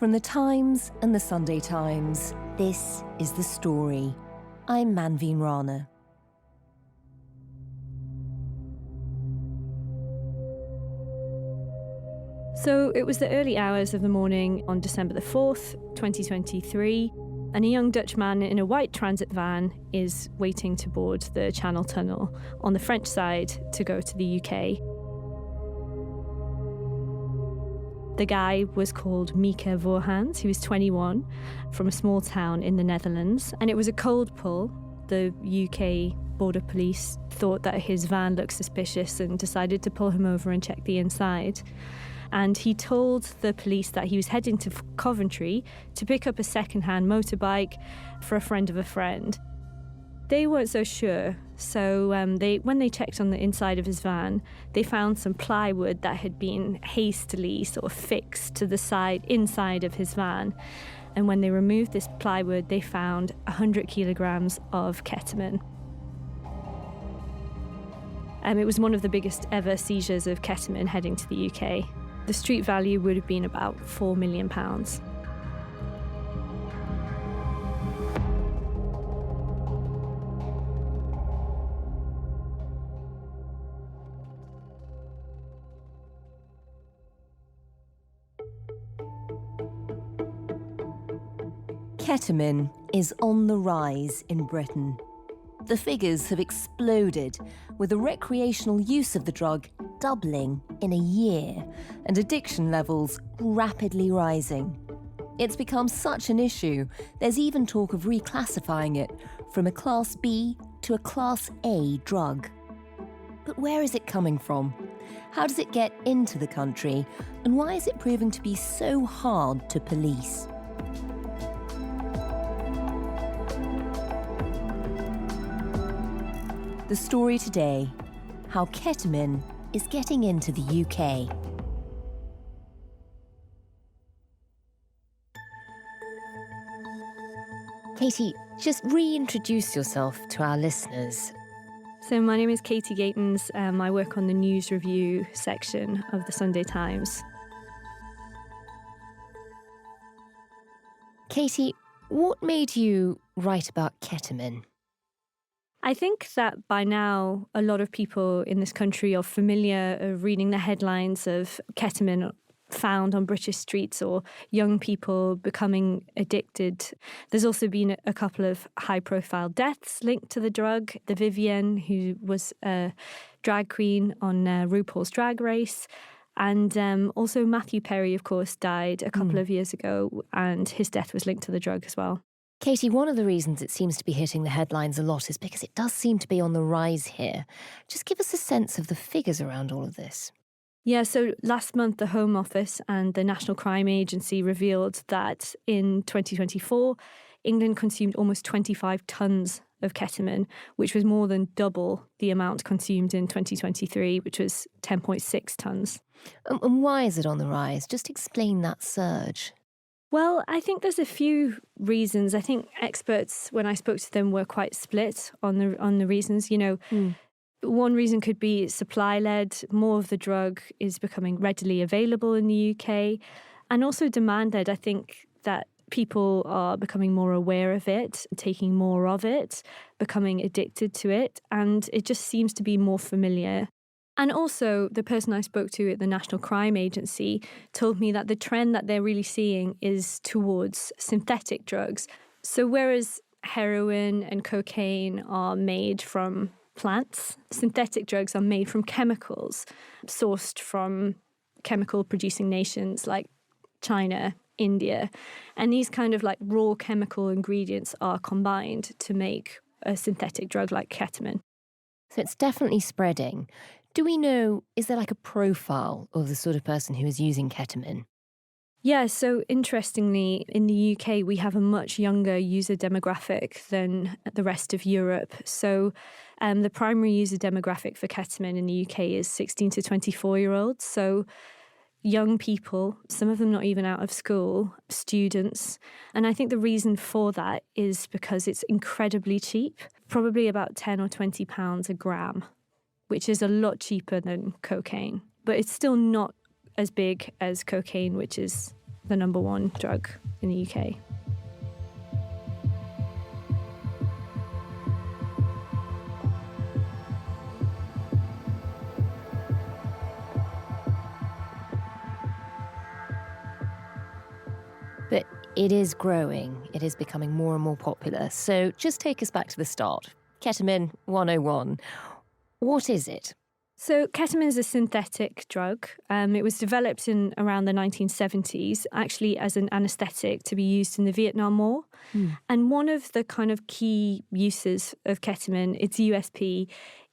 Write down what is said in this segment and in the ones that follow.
From the Times and the Sunday Times, this is The Story. I'm Manveen Rana. So it was the early hours of the morning on December the 4th, 2023, and a young Dutch man in a white transit van is waiting to board the Channel Tunnel on the French side to go to the UK. The guy was called Mieke Voorhans. He was 21, from a small town in the Netherlands, and it was a cold pull. The UK border police thought that his van looked suspicious and decided to pull him over and check the inside. And he told the police that he was heading to Coventry to pick up a second-hand motorbike for a friend of a friend. They weren't so sure, so when they checked on the inside of his van, they found some plywood that had been hastily sort of fixed to the inside of his van. And when they removed this plywood, they found 100 kilograms of ketamine. It was one of the biggest ever seizures of ketamine heading to the UK. The street value would have been about £4 million. Ketamine is on the rise in Britain. The figures have exploded, with the recreational use of the drug doubling in a year and addiction levels rapidly rising. It's become such an issue, there's even talk of reclassifying it from a Class B to a Class A drug. But where is it coming from? How does it get into the country? And why is it proving to be so hard to police? The story today, how ketamine is getting into the UK. Katie, just reintroduce yourself to our listeners. So my name is Katie Gatens. I work on the news review section of the Sunday Times. Katie, what made you write about ketamine? I think that by now a lot of people in this country are familiar of reading the headlines of ketamine found on British streets or young people becoming addicted. There's also been a couple of high-profile deaths linked to the drug. The Vivienne, who was a drag queen on RuPaul's Drag Race. And also Matthew Perry, of course, died a couple of years ago, and his death was linked to the drug as well. Katie, one of the reasons it seems to be hitting the headlines a lot is because it does seem to be on the rise here. Just give us a sense of the figures around all of this. Yeah, so last month the Home Office and the National Crime Agency revealed that in 2024, England consumed almost 25 tonnes of ketamine, which was more than double the amount consumed in 2023, which was 10.6 tonnes. And why is it on the rise? Just explain that surge. Well, I think there's a few reasons. I think experts, when I spoke to them, were quite split on the reasons. One reason could be supply-led. More of the drug is becoming readily available in the UK. And also demand-led. I think that people are becoming more aware of it, taking more of it, becoming addicted to it. And it just seems to be more familiar. And also, the person I spoke to at the National Crime Agency told me that the trend that they're really seeing is towards synthetic drugs. So whereas heroin and cocaine are made from plants, synthetic drugs are made from chemicals sourced from chemical-producing nations like China, India. And these kind of like raw chemical ingredients are combined to make a synthetic drug like ketamine. So it's definitely spreading. Do we know, is there like a profile of the sort of person who is using ketamine? Yeah, so interestingly, in the UK, we have a much younger user demographic than the rest of Europe. So the primary user demographic for ketamine in the UK is 16 to 24-year-olds. So young people, some of them not even out of school, students. And I think the reason for that is because it's incredibly cheap, probably about 10 or 20 pounds a gram, which is a lot cheaper than cocaine. But it's still not as big as cocaine, which is the number one drug in the UK. But it is growing. It is becoming more and more popular. So just take us back to the start. Ketamine 101. What is it? So ketamine is a synthetic drug. It was developed in around the 1970s, actually as an anaesthetic to be used in the Vietnam War. And one of the kind of key uses of ketamine, its USP,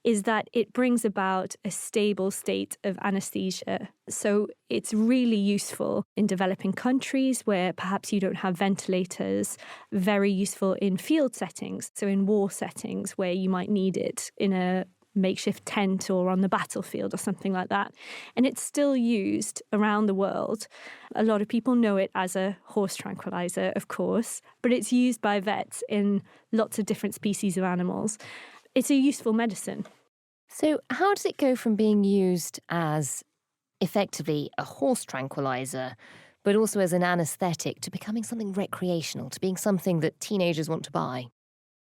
is that it brings about a stable state of anaesthesia. So it's really useful in developing countries where perhaps you don't have ventilators, very useful in field settings, so in war settings where you might need it in a makeshift tent or on the battlefield or something like that. And it's still used around the world. A lot of people know it as a horse tranquilizer, of course, but it's used by vets in lots of different species of animals. It's a useful medicine. So how does it go from being used as effectively a horse tranquilizer, but also as an anaesthetic, to becoming something recreational, to being something that teenagers want to buy?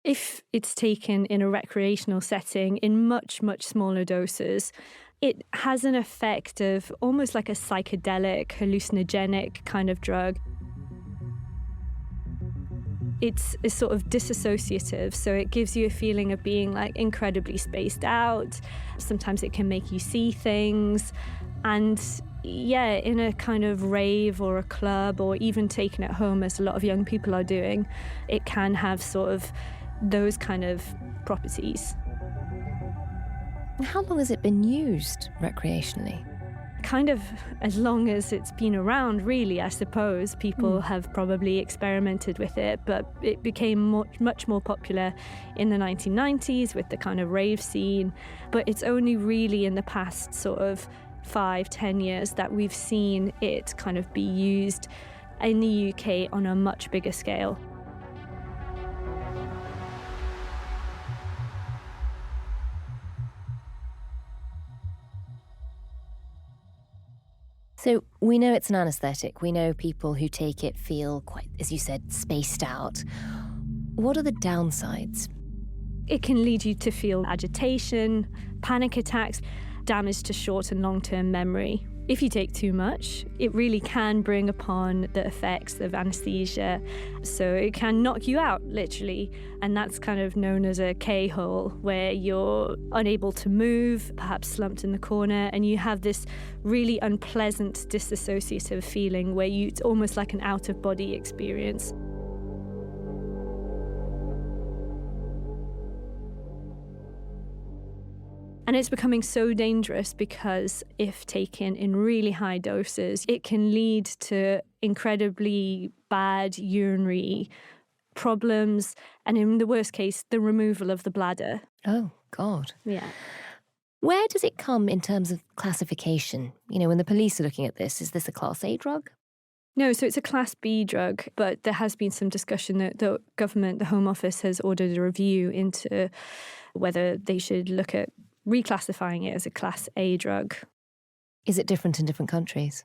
If it's taken in a recreational setting in much, much smaller doses, it has an effect of almost like a psychedelic, hallucinogenic kind of drug. It's a sort of disassociative, so it gives you a feeling of being like incredibly spaced out. Sometimes it can make you see things. And yeah, in a kind of rave or a club, or even taken at home, as a lot of young people are doing, it can have sort of those kind of properties. How long has it been used recreationally? Kind of as long as it's been around, really, I suppose. People have probably experimented with it, but it became much more popular in the 1990s with the kind of rave scene. But it's only really in the past sort of 5-10 years that we've seen it kind of be used in the UK on a much bigger scale. So we know it's an anaesthetic. We know people who take it feel quite, as you said, spaced out. What are the downsides? It can lead you to feel agitation, panic attacks, damage to short and long-term memory. If you take too much, it really can bring upon the effects of anaesthesia. So it can knock you out, literally. And that's kind of known as a K-hole, where you're unable to move, perhaps slumped in the corner, and you have this really unpleasant dissociative feeling where it's almost like an out-of-body experience. And it's becoming so dangerous because if taken in really high doses, it can lead to incredibly bad urinary problems, and in the worst case, the removal of the bladder. Oh, God. Yeah. Where does it come in terms of classification? You know, when the police are looking at this, is this a Class A drug? No, so it's a Class B drug, but there has been some discussion that the government, the Home Office, has ordered a review into whether they should look at reclassifying it as a Class A drug. Is it different in different countries?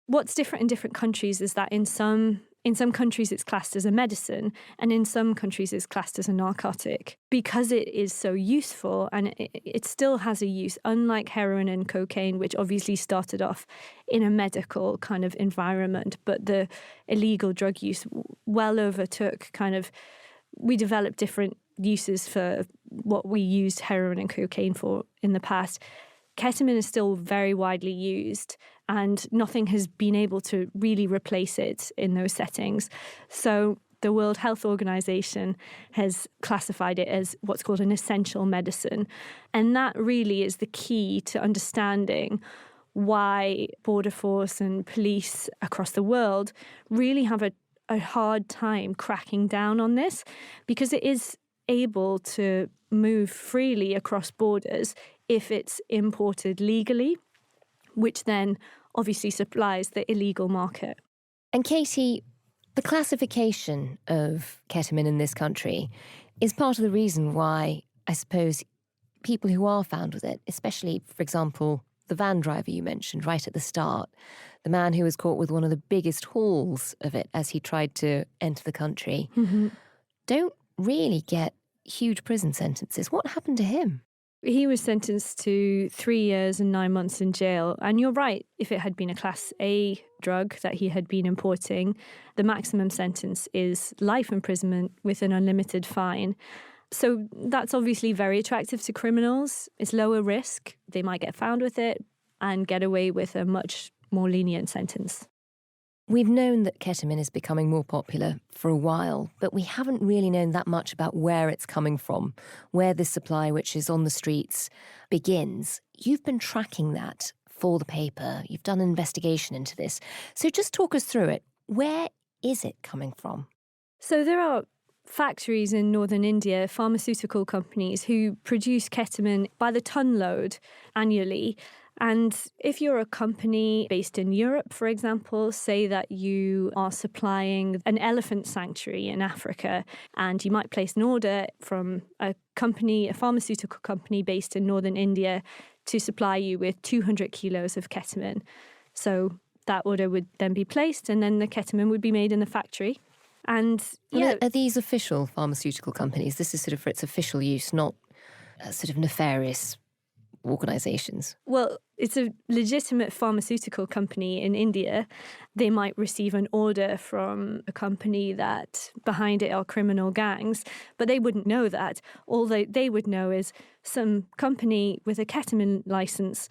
What's different in different countries is that in some countries it's classed as a medicine, and in some countries it's classed as a narcotic. Because it is so useful, and it still has a use, unlike heroin and cocaine, which obviously started off in a medical kind of environment, but the illegal drug use well overtook we developed different uses for what we used heroin and cocaine for in the past. Ketamine is still very widely used, and nothing has been able to really replace it in those settings. So the World Health Organization has classified it as what's called an essential medicine. And that really is the key to understanding why Border Force and police across the world really have a hard time cracking down on this, because it is able to move freely across borders if it's imported legally, which then obviously supplies the illegal market. And Katie, the classification of ketamine in this country is part of the reason why, I suppose, people who are found with it, especially, for example, the van driver you mentioned right at the start, the man who was caught with one of the biggest hauls of it as he tried to enter the country, don't really get huge prison sentences. What happened to him? He was sentenced to 3 years and 9 months in jail. And you're right, if it had been a Class A drug that he had been importing, the maximum sentence is life imprisonment with an unlimited fine. So that's obviously very attractive to criminals. It's lower risk. They might get found with it and get away with a much more lenient sentence. We've known that ketamine is becoming more popular for a while, but we haven't really known that much about where it's coming from, where this supply, which is on the streets, begins. You've been tracking that for the paper. You've done an investigation into this. So just talk us through it. Where is it coming from? So there are factories in northern India, pharmaceutical companies who produce ketamine by the ton load annually. And if you're a company based in Europe, for example, say that you are supplying an elephant sanctuary in Africa, and you might place an order from a company, a pharmaceutical company based in northern India, to supply you with 200 kilos of ketamine. So that order would then be placed, and then the ketamine would be made in the factory. And are these official pharmaceutical companies? This is sort of for its official use, not sort of nefarious organisations? Well, it's a legitimate pharmaceutical company in India. They might receive an order from a company that behind it are criminal gangs, but they wouldn't know that. All they would know is some company with a ketamine licence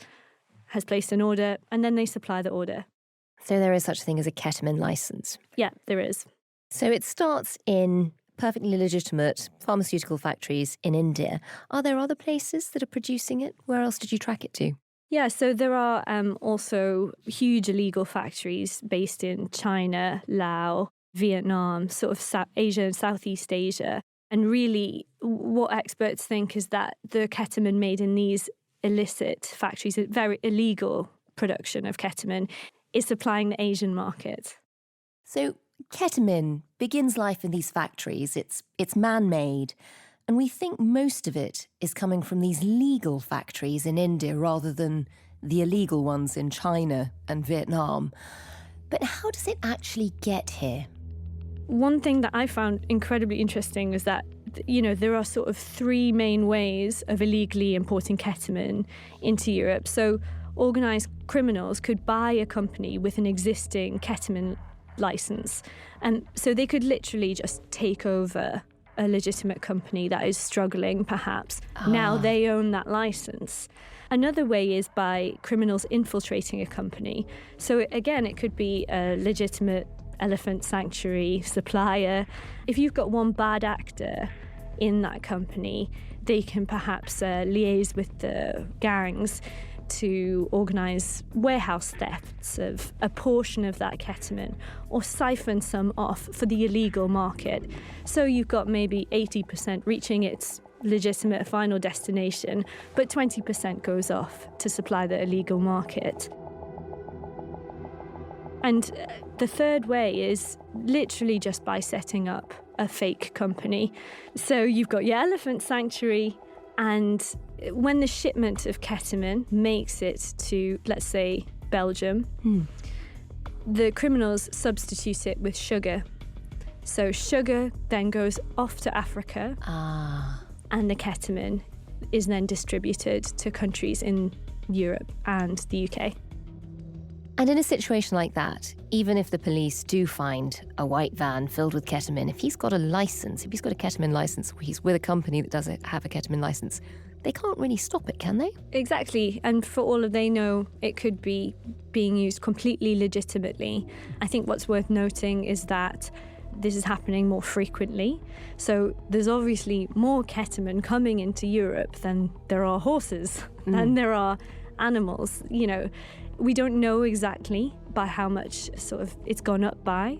has placed an order, and then they supply the order. So there is such a thing as a ketamine licence? Yeah, there is. So it starts in perfectly legitimate pharmaceutical factories in India. Are there other places that are producing it? Where else did you track it to? Yeah, so there are also huge illegal factories based in China, Laos, Vietnam, sort of Asia and Southeast Asia. And really, what experts think is that the ketamine made in these illicit factories, a very illegal production of ketamine, is supplying the Asian market. So ketamine begins life in these factories. It's man-made, and we think most of it is coming from these legal factories in India rather than the illegal ones in China and Vietnam. But how does it actually get here? One thing that I found incredibly interesting is that, there are sort of three main ways of illegally importing ketamine into Europe. So organised criminals could buy a company with an existing ketamine license. And so they could literally just take over a legitimate company that is struggling, perhaps. Now they own that license. Another way is by criminals infiltrating a company. So again, it could be a legitimate elephant sanctuary supplier. If you've got one bad actor in that company, they can perhaps liaise with the gangs to organise warehouse thefts of a portion of that ketamine or siphon some off for the illegal market. So you've got maybe 80% reaching its legitimate final destination, but 20% goes off to supply the illegal market. And the third way is literally just by setting up a fake company. So you've got your elephant sanctuary, and when the shipment of ketamine makes it to, let's say, Belgium, the criminals substitute it with sugar. So sugar then goes off to Africa, and the ketamine is then distributed to countries in Europe and the UK. And in a situation like that, even if the police do find a white van filled with ketamine, if he's got a license, if he's got a ketamine license, or he's with a company that does have a ketamine license, they can't really stop it, can they? Exactly. And for all of they know, it could be being used completely legitimately. I think what's worth noting is that this is happening more frequently. So there's obviously more ketamine coming into Europe than there are horses, than there are animals. We don't know exactly by how much sort of it's gone up by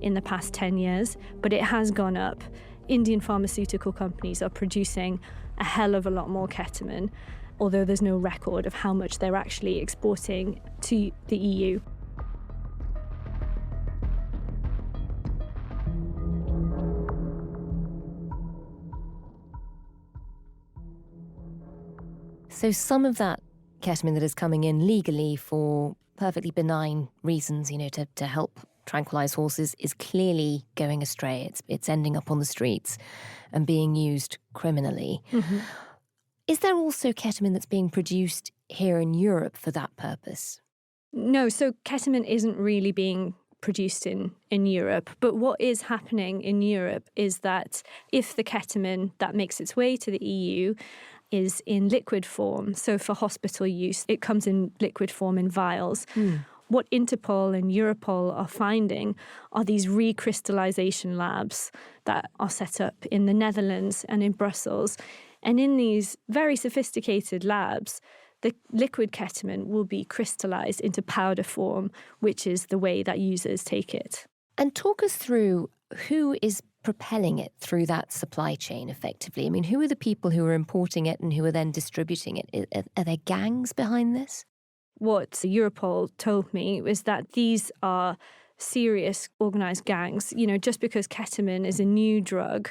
in the past 10 years, but it has gone up. Indian pharmaceutical companies are producing a hell of a lot more ketamine, although there's no record of how much they're actually exporting to the EU. So some of that ketamine that is coming in legally for perfectly benign reasons, to help tranquilize horses is clearly going astray. It's ending up on the streets and being used criminally. Mm-hmm. Is there also ketamine that's being produced here in Europe for that purpose? No, so ketamine isn't really being produced in Europe. But what is happening in Europe is that if the ketamine that makes its way to the EU is in liquid form, so for hospital use, it comes in liquid form in vials. What Interpol and Europol are finding are these recrystallization labs that are set up in the Netherlands and in Brussels. And in these very sophisticated labs, the liquid ketamine will be crystallized into powder form, which is the way that users take it. And talk us through who is propelling it through that supply chain effectively. I mean, who are the people who are importing it and who are then distributing it? Are there gangs behind this? What Europol told me was that these are serious organised gangs. Just because ketamine is a new drug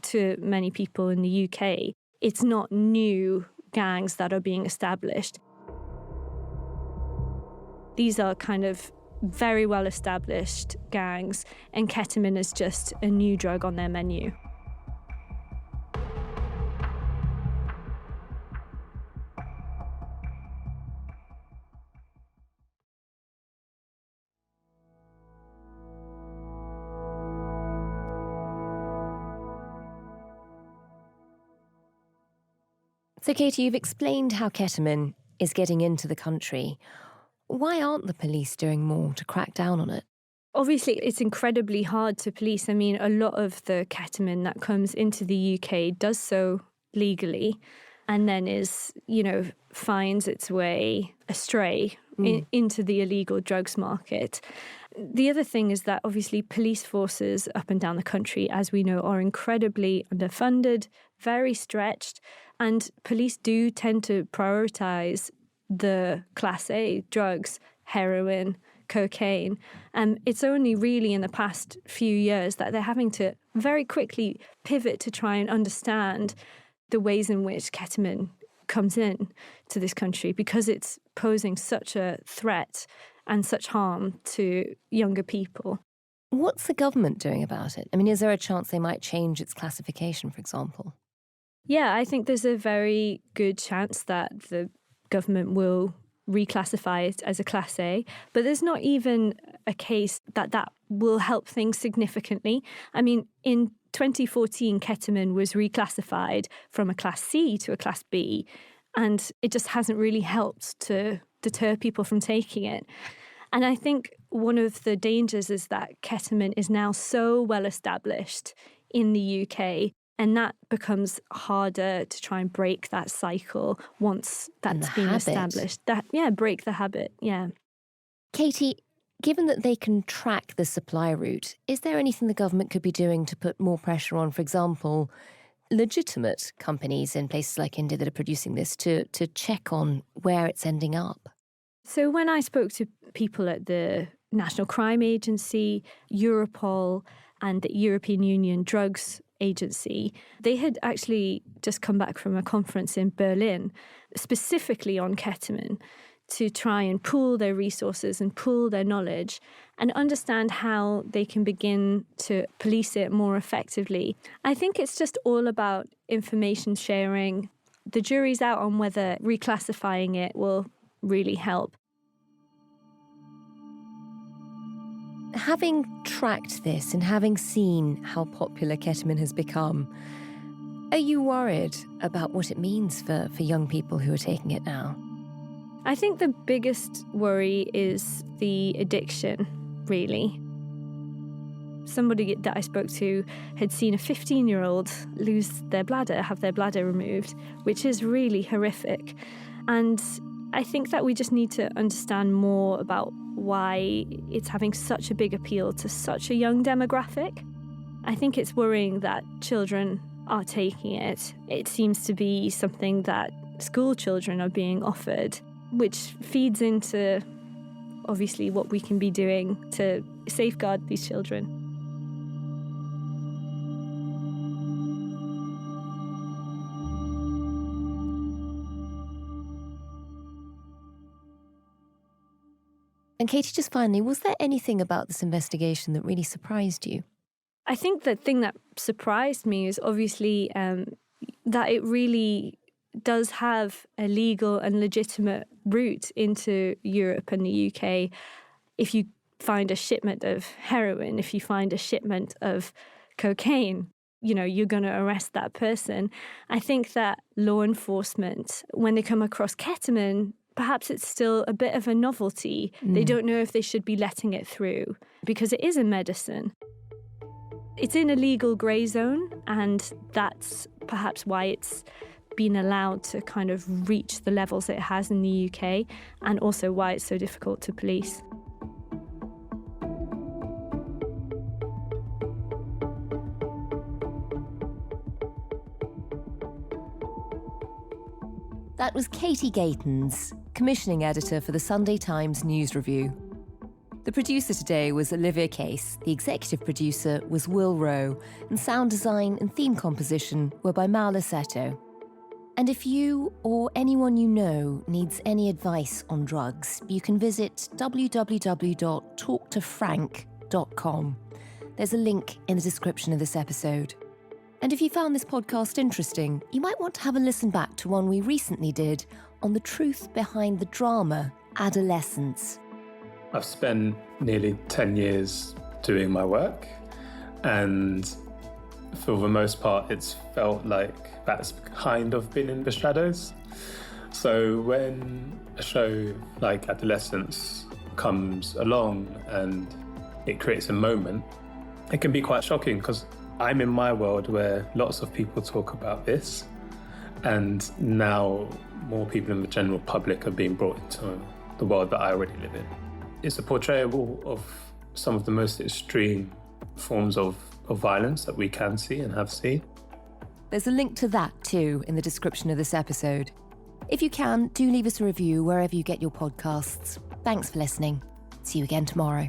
to many people in the UK, it's not new gangs that are being established. These are kind of very well established gangs, and ketamine is just a new drug on their menu. So, Katie, you've explained how ketamine is getting into the country. Why aren't the police doing more to crack down on it? Obviously, it's incredibly hard to police. I mean, a lot of the ketamine that comes into the UK does so legally and then finds its way astray into the illegal drugs market. The other thing is that obviously police forces up and down the country, as we know, are incredibly underfunded, very stretched, and police do tend to prioritise the Class A drugs, heroin, cocaine. It's only really in the past few years that they're having to very quickly pivot to try and understand the ways in which ketamine comes in to this country, because it's posing such a threat and such harm to younger people. What's the government doing about it? I mean, is there a chance they might change its classification, for example? Yeah, I think there's a very good chance that the government will reclassify it as a Class A, but there's not even a case that will help things significantly. I mean, in 2014, ketamine was reclassified from a Class C to a Class B, and it just hasn't really helped to deter people from taking it. And I think one of the dangers is that ketamine is now so well established in the UK, and that becomes harder to try and break that cycle once that's been established. Break the habit, yeah. Katie, given that they can track the supply route, is there anything the government could be doing to put more pressure on, for example, legitimate companies in places like India that are producing this to check on where it's ending up? So when I spoke to people at the National Crime Agency, Europol, and the European Union Drugs Agency, they had actually just come back from a conference in Berlin, specifically on ketamine, to try and pool their resources and pool their knowledge and understand how they can begin to police it more effectively. I think it's just all about information sharing. The jury's out on whether reclassifying it will really help. Having tracked this and having seen how popular ketamine has become, are you worried about what it means for young people who are taking it now? I think the biggest worry is the addiction, really. Somebody that I spoke to had seen a 15-year-old lose their bladder, have their bladder removed, which is really horrific. And I think that we just need to understand more about why it's having such a big appeal to such a young demographic. I think it's worrying that children are taking it. It seems to be something that school children are being offered, which feeds into, obviously, what we can be doing to safeguard these children. And Katie, just finally, was there anything about this investigation that really surprised you? I think the thing that surprised me is obviously that it really does have a legal and legitimate route into Europe and the UK. If you find a shipment of heroin, if you find a shipment of cocaine, you're going to arrest that person. I think that law enforcement, when they come across ketamine, perhaps it's still a bit of a novelty. They don't know if they should be letting it through because it is a medicine. It's in a legal grey zone, and that's perhaps why it's been allowed to kind of reach the levels it has in the UK, and also why it's so difficult to police. That was Katie Gatens, commissioning editor for the Sunday Times News Review. The producer today was Olivia Case, the executive producer was Will Rowe, and sound design and theme composition were by Mal Lassetto. And if you or anyone you know needs any advice on drugs, you can visit www.talktofrank.com. There's a link in the description of this episode. And if you found this podcast interesting, you might want to have a listen back to one we recently did on the truth behind the drama Adolescence. I've spent nearly 10 years doing my work, and for the most part, it's felt like that's kind of been in the shadows. So when a show like Adolescence comes along and it creates a moment, it can be quite shocking because I'm in my world where lots of people talk about this, and now more people in the general public are being brought into the world that I already live in. It's a portrayal of some of the most extreme forms of violence that we can see and have seen. There's a link to that too in the description of this episode. If you can, do leave us a review wherever you get your podcasts. Thanks for listening. See you again tomorrow.